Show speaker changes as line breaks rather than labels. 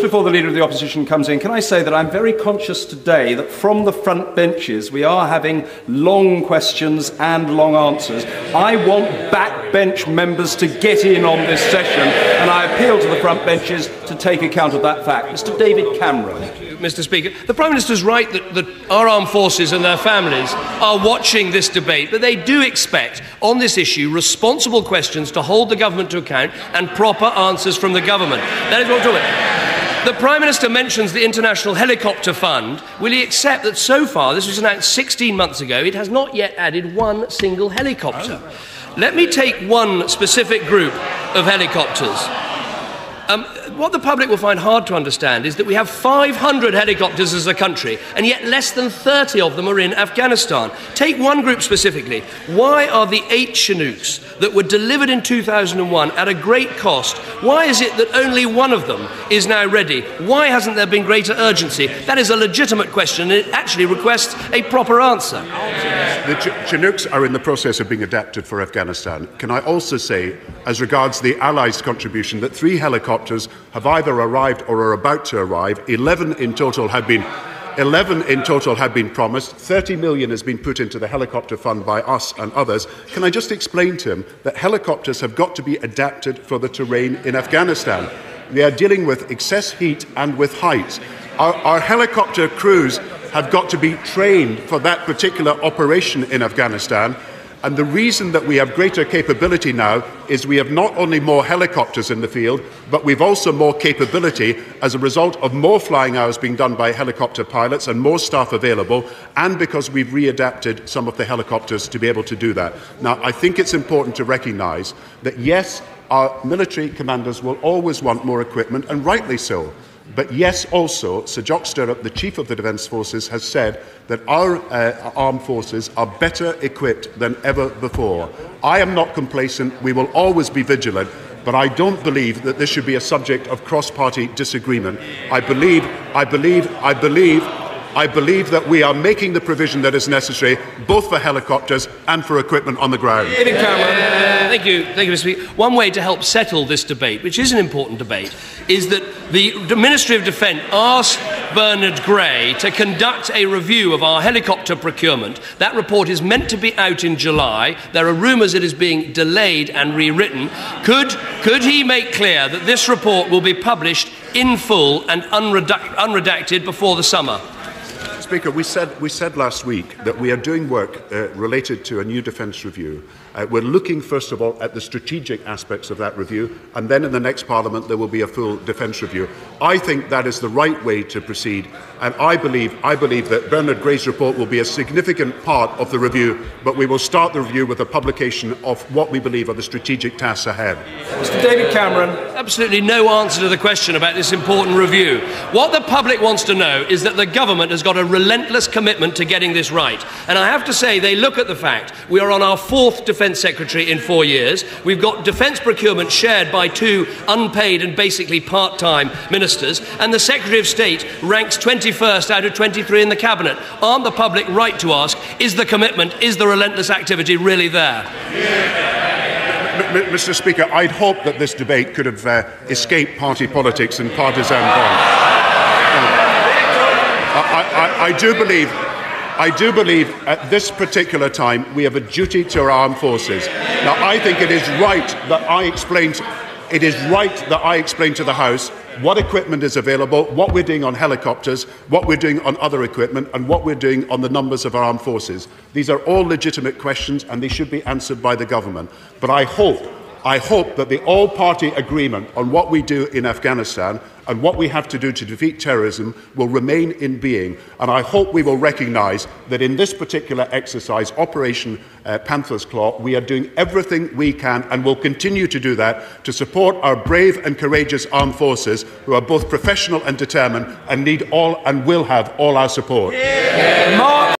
just before the Leader of the Opposition comes in, can I say that I'm very conscious today that from the front benches we are having long questions and long answers. I want backbench members to get in on this session, and I appeal to the front benches to take account of that fact. Mr. David Cameron.
Mr. Speaker, the Prime Minister is right that our armed forces and their families are watching this debate, but they do expect on this issue responsible questions to hold the government to account and proper answers from the government. That is what we're talking about. The Prime Minister mentions the International Helicopter Fund. Will he accept that so far, this was announced 16 months ago, it has not yet added one single helicopter? Let me take one specific group of helicopters. What the public will find hard to understand is that we have 500 helicopters as a country, and yet less than 30 of them are in Afghanistan. Take one group specifically. Why are the 8 Chinooks that were delivered in 2001 at a great cost, why is it that only one of them is now ready? Why hasn't there been greater urgency? That is a legitimate question, and it actually requests a proper answer.
The Chinooks are in the process of being adapted for Afghanistan. Can I also say, as regards the Allies' contribution, that 3 helicopters have either arrived or are about to arrive. 11 in total have been promised. 30 million has been put into the helicopter fund by us and others. Can I just explain to him that helicopters have got to be adapted for the terrain in Afghanistan? They are dealing with excess heat and with heights. Our helicopter crews have got to be trained for that particular operation in Afghanistan. And the reason that we have greater capability now is we have not only more helicopters in the field, but we've also more capability as a result of more flying hours being done by helicopter pilots and more staff available, and because we've readapted some of the helicopters to be able to do that. Now, I think it's important to recognise that, yes, our military commanders will always want more equipment, and rightly so. But yes, also, Sir Jock Stirrup, the Chief of the Defence Forces, has said that our armed forces are better equipped than ever before. I am not complacent. We will always be vigilant. But I don't believe that this should be a subject of cross-party disagreement. I believe that we are making the provision that is necessary, both for helicopters and for equipment on the ground.
Thank you, Mr. Speaker. One way to help settle this debate, which is an important debate, is that the Ministry of Defence asked Bernard Gray to conduct a review of our helicopter procurement. That report is meant to be out in July. There are rumours it is being delayed and rewritten. Could he make clear that this report will be published in full and unredacted before the summer?
Speaker, we said last week that we are doing work related to a new defence review. We're looking, first of all, at the strategic aspects of that review, and then in the next Parliament there will be a full defence review. I think that is the right way to proceed, and I believe that Bernard Gray's report will be a significant part of the review, but we will start the review with a publication of what we believe are the strategic tasks ahead.
Mr. David Cameron.
Absolutely no answer to the question about this important review. What the public wants to know is that the government has got a relentless commitment to getting this right. And I have to say, they look at the fact we are on our 4th Defence Secretary in 4 years. We've got defence procurement shared by 2 unpaid and basically part-time ministers, and the Secretary of State ranks 21st out of 23 in the Cabinet. Aren't the public right to ask, is the commitment, is the relentless activity really there?
Mr. Speaker, I'd hope that this debate could have escaped party politics and partisan bonds. I do believe at this particular time we have a duty to our armed forces. Now, I think it is right that I explain to the House what equipment is available, what we're doing on helicopters, what we're doing on other equipment, and what we're doing on the numbers of our armed forces. These are all legitimate questions, and they should be answered by the government. But I hope that the all-party agreement on what we do in Afghanistan and what we have to do to defeat terrorism will remain in being. And I hope we will recognise that in this particular exercise, Operation Panther's Claw, we are doing everything we can and will continue to do that to support our brave and courageous armed forces who are both professional and determined and need all and will have all our support.
Yeah.